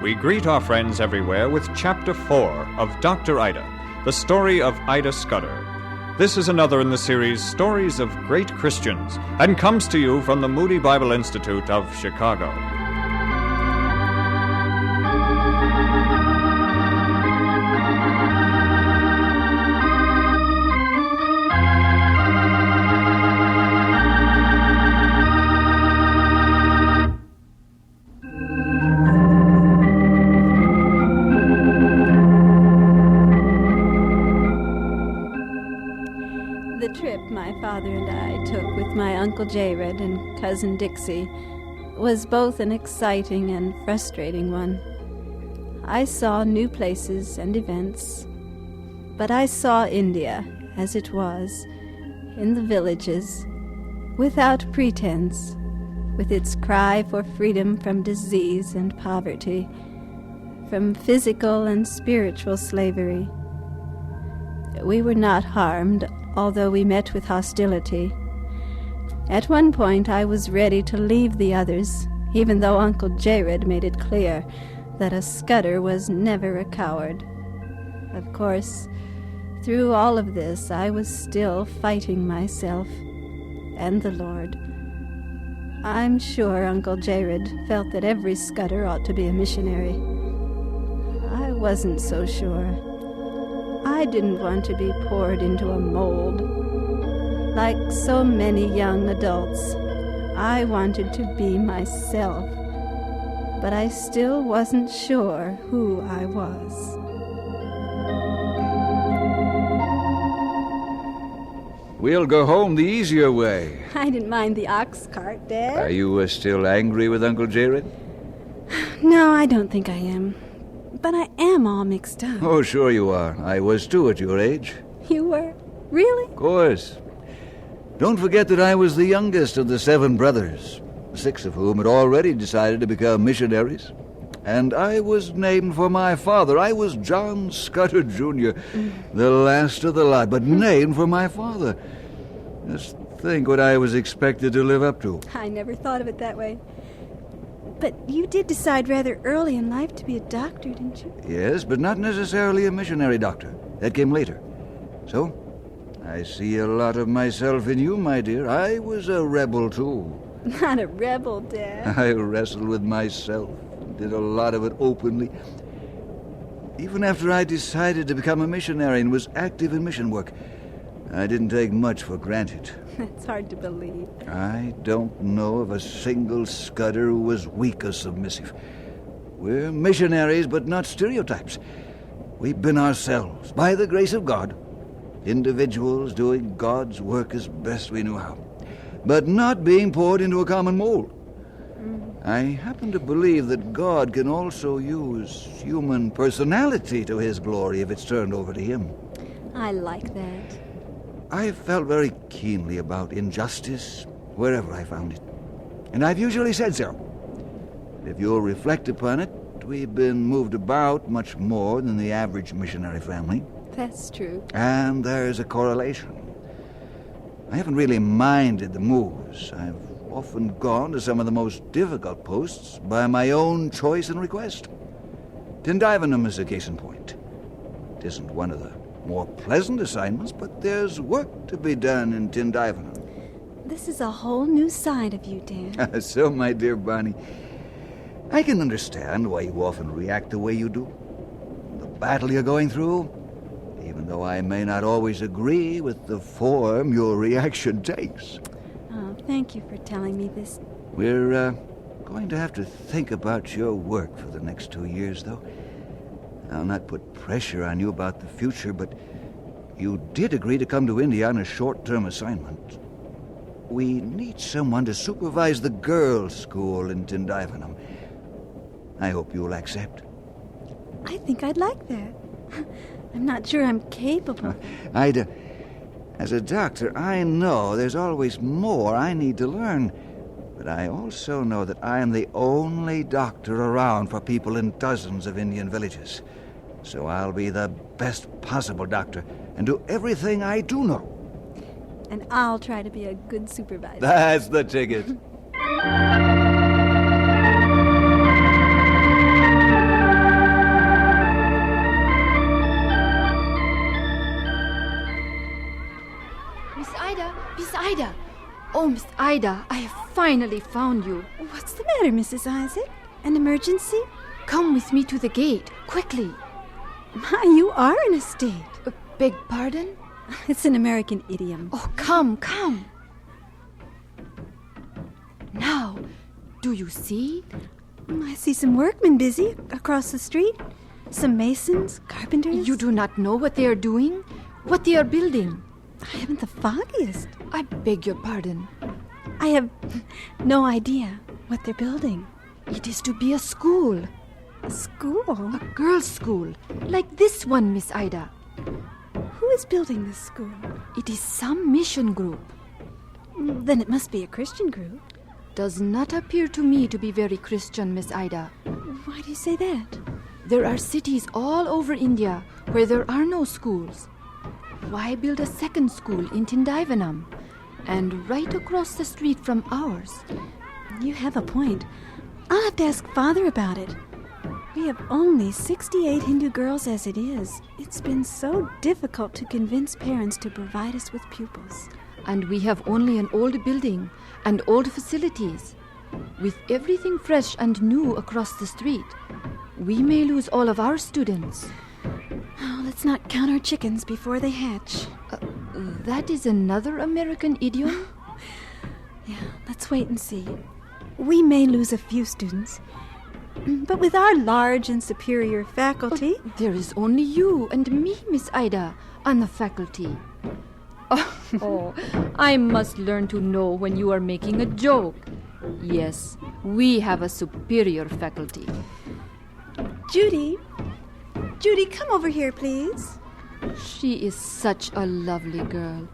We greet our friends everywhere with Chapter 4 of Dr. Ida, the story of Ida Scudder. This is another in the series Stories of Great Christians, and comes to you from the Moody Bible Institute of Chicago. The trip my father and I took with my Uncle Jared and Cousin Dixie was both an exciting and frustrating one. I saw new places and events, but I saw India as it was, in the villages, without pretense, with its cry for freedom from disease and poverty, from physical and spiritual slavery. We were not harmed, although we met with hostility. At one point I was ready to leave the others, even though Uncle Jared made it clear that a Scudder was never a coward. Of course, through all of this I was still fighting myself and the Lord. I'm sure Uncle Jared felt that every Scudder ought to be a missionary. I wasn't so sure. I didn't want to be poured into a mold. Like so many young adults, I wanted to be myself, but I still wasn't sure who I was. We'll go home the easier way. I didn't mind the ox cart, Dad. Are you still angry with Uncle Jared? No, I don't think I am. But I am all mixed up. Oh, sure you are. I was too at your age. You were? Really? Of course. Don't forget that I was the youngest of the 7 brothers, 6 of whom had already decided to become missionaries. And I was named for my father. I was John Scudder, Jr., the last of the lot, but named for my father. Just think what I was expected to live up to. I never thought of it that way. But you did decide rather early in life to be a doctor, didn't you? Yes, but not necessarily a missionary doctor. That came later. So, I see a lot of myself in you, my dear. I was a rebel, too. Not a rebel, Dad. I wrestled with myself, did a lot of it openly. Even after I decided to become a missionary and was active in mission work, I didn't take much for granted. That's hard to believe. I don't know of a single Scudder who was weak or submissive. We're missionaries, but not stereotypes. We've been ourselves, by the grace of God. Individuals doing God's work as best we knew how, but not being poured into a common mold. I happen to believe that God can also use human personality to His glory if it's turned over to Him. I like that. I felt very keenly about injustice wherever I found it. And I've usually said so. If you'll reflect upon it, we've been moved about much more than the average missionary family. That's true. And there's a correlation. I haven't really minded the moves. I've often gone to some of the most difficult posts by my own choice and request. Tindivanam is a case in point. It isn't one of the more pleasant assignments, but there's work to be done in Tindivanam. This is a whole new side of you, Dan. So, my dear Bonnie, I can understand why you often react the way you do. The battle you're going through, even though I may not always agree with the form your reaction takes. Oh, thank you for telling me this. We're going to have to think about your work for the next 2 years, though. I'll not put pressure on you about the future, but you did agree to come to India on a short-term assignment. We need someone to supervise the girls' school in Tindivanam. I hope you'll accept. I think I'd like that. I'm not sure I'm capable. Ida, as a doctor, I know there's always more I need to learn. But I also know that I am the only doctor around for people in dozens of Indian villages. So I'll be the best possible doctor and do everything I do know. And I'll try to be a good supervisor. That's the ticket. Miss Ida! Oh, Miss Ida, I have finally found you. What's the matter, Mrs. Isaac? An emergency? Come with me to the gate, quickly. My, you are in a state. Beg pardon? It's an American idiom. Oh, come. Now, do you see? I see some workmen busy across the street. Some masons, carpenters. You do not know what they are doing? What they are building? I haven't the foggiest. I beg your pardon. I have no idea what they're building. It is to be a school. A school? A girls' school. Like this one, Miss Ida. Who is building this school? It is some mission group. Then it must be a Christian group. Does not appear to me to be very Christian, Miss Ida. Why do you say that? There are cities all over India where there are no schools. Why build a second school in Tindivanam and right across the street from ours? You have a point. I'll have to ask Father about it. We have only 68 Hindu girls as it is. It's been so difficult to convince parents to provide us with pupils. And we have only an old building and old facilities. With everything fresh and new across the street, we may lose all of our students. Oh, let's not count our chickens before they hatch. That is another American idiom? Yeah, let's wait and see. We may lose a few students, but with our large and superior faculty... There is only you and me, Miss Ida, on the faculty. Oh, I must learn to know when you are making a joke. Yes, we have a superior faculty. Judy, come over here, please. She is such a lovely girl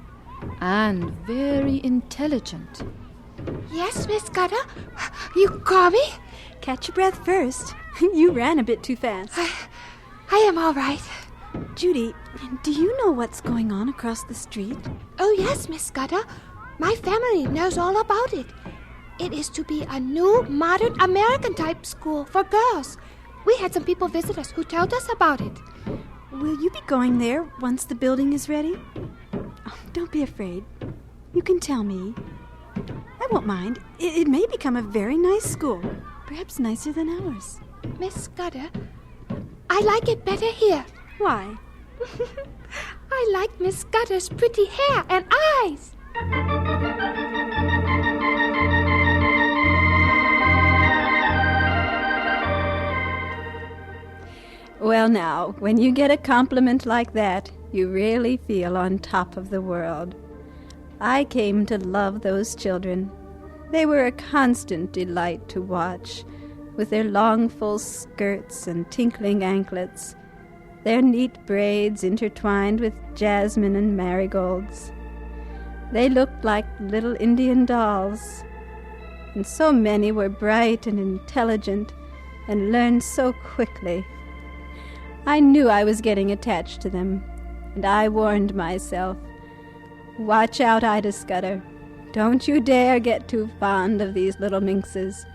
and very intelligent. Yes, Miss Scudder? You call me? Catch your breath first. You ran a bit too fast. I am all right. Judy, do you know what's going on across the street? Oh, yes, Miss Scudder. My family knows all about it. It is to be a new, modern American-type school for girls. We had some people visit us who told us about it. Will you be going there once the building is ready? Oh, don't be afraid. You can tell me. I won't mind. It may become a very nice school. Perhaps nicer than ours. Miss Scudder, I like it better here. Why? I like Miss Scudder's pretty hair and eyes. Well, now, when you get a compliment like that, you really feel on top of the world. I came to love those children. They were a constant delight to watch, with their long, full skirts and tinkling anklets, their neat braids intertwined with jasmine and marigolds. They looked like little Indian dolls, and so many were bright and intelligent and learned so quickly. I knew I was getting attached to them, and I warned myself, watch out, Ida Scudder. Don't you dare get too fond of these little minxes.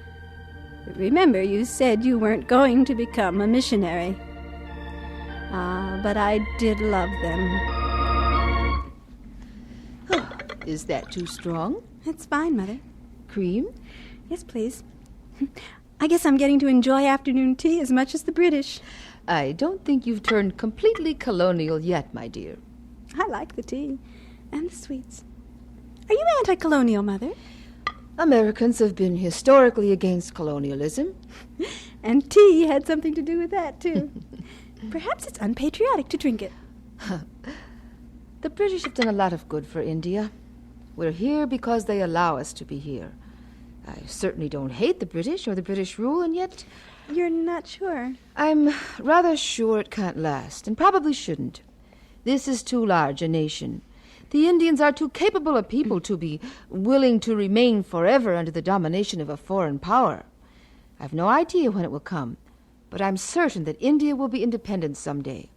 Remember, you said you weren't going to become a missionary. Ah, but I did love them. Is that too strong? It's fine, Mother. Cream? Yes, please. I guess I'm getting to enjoy afternoon tea as much as the British. I don't think you've turned completely colonial yet, my dear. I like the tea and the sweets. Are you anti-colonial, Mother? Americans have been historically against colonialism. And tea had something to do with that, too. Perhaps it's unpatriotic to drink it. The British have done a lot of good for India. We're here because they allow us to be here. I certainly don't hate the British or the British rule, and yet... You're not sure? I'm rather sure it can't last, and probably shouldn't. This is too large a nation. The Indians are too capable a people to be willing to remain forever under the domination of a foreign power. I've no idea when it will come, but I'm certain that India will be independent someday.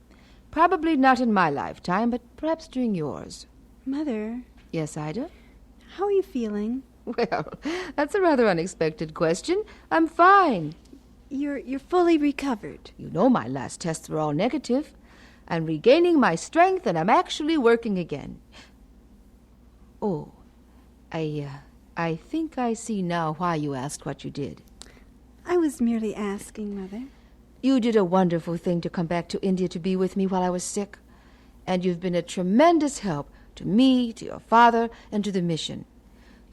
Probably not in my lifetime, but perhaps during yours. Mother, Yes, Ida? how are you feeling? Well, that's a rather unexpected question. I'm fine. You're fully recovered. You know my last tests were all negative. I'm regaining my strength, and I'm actually working again. Oh, I think I see now why you asked what you did. I was merely asking, Mother. You did a wonderful thing to come back to India to be with me while I was sick. And you've been a tremendous help to me, to your father, and to the mission.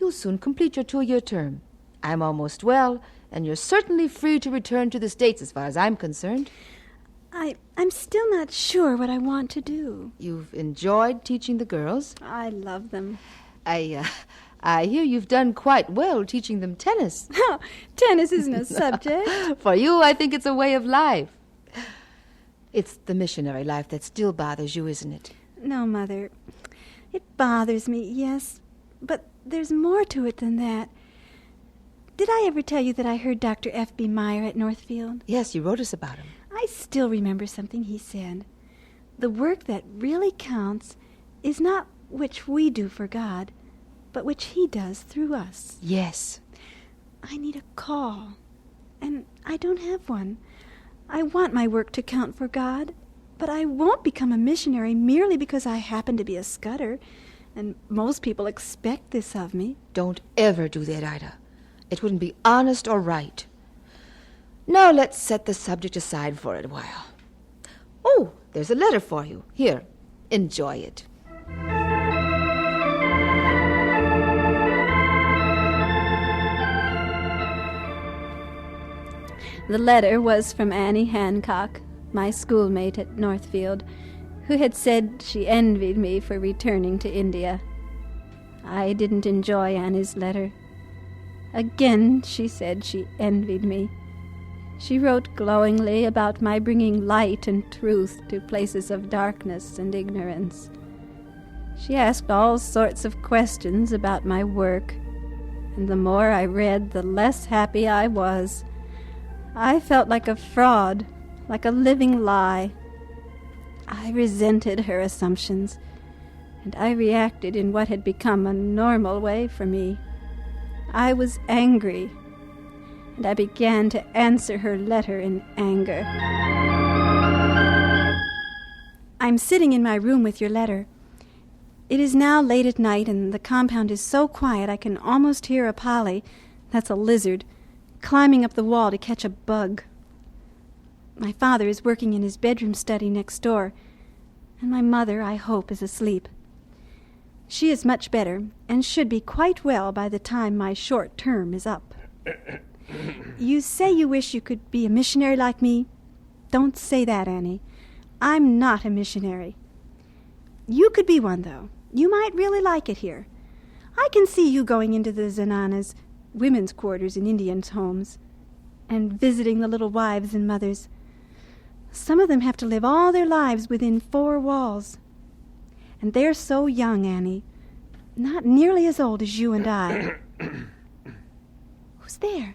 You'll soon complete your 2-year term. I'm almost well, and you're certainly free to return to the States as far as I'm concerned. I'm still not sure what I want to do. You've enjoyed teaching the girls? I love them. I hear you've done quite well teaching them tennis. Oh, tennis isn't a subject. For you, I think it's a way of life. It's the missionary life that still bothers you, isn't it? No, Mother. It bothers me, yes, but there's more to it than that. Did I ever tell you that I heard Dr. F.B. Meyer at Northfield? Yes, you wrote us about him. I still remember something he said. The work that really counts is not which we do for God, but which he does through us. Yes. I need a call, and I don't have one. I want my work to count for God, but I won't become a missionary merely because I happen to be a Scudder, and most people expect this of me. Don't ever do that, Ida. It wouldn't be honest or right. Now let's set the subject aside for a while. Oh, there's a letter for you. Here, enjoy it. The letter was from Annie Hancock, my schoolmate at Northfield, who had said she envied me for returning to India. I didn't enjoy Annie's letter. Again, she said she envied me. She wrote glowingly about my bringing light and truth to places of darkness and ignorance. She asked all sorts of questions about my work, and the more I read, the less happy I was. I felt like a fraud, like a living lie. I resented her assumptions, and I reacted in what had become a normal way for me. I was angry, and I began to answer her letter in anger. I'm sitting in my room with your letter. It is now late at night, and the compound is so quiet I can almost hear a polly, that's a lizard, climbing up the wall to catch a bug. My father is working in his bedroom study next door, and my mother, I hope, is asleep. She is much better, and should be quite well by the time my short term is up. You say you wish you could be a missionary like me? Don't say that, Annie. I'm not a missionary. You could be one, though. You might really like it here. I can see you going into the zananas, women's quarters in Indians' homes, and visiting the little wives and mothers. Some of them have to live all their lives within 4 walls. And they're so young, Annie. Not nearly as old as you and I. Who's there?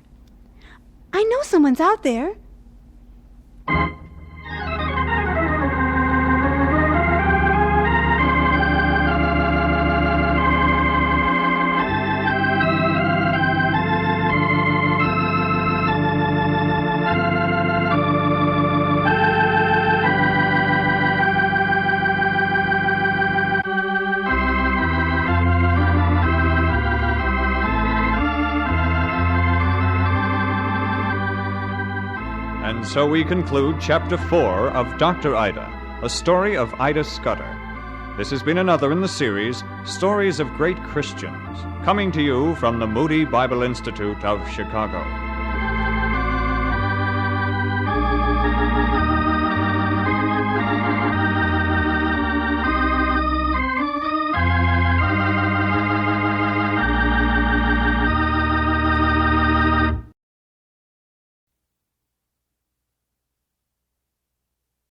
I know someone's out there. And so we conclude Chapter 4 of Dr. Ida, a story of Ida Scudder. This has been another in the series, Stories of Great Christians, coming to you from the Moody Bible Institute of Chicago.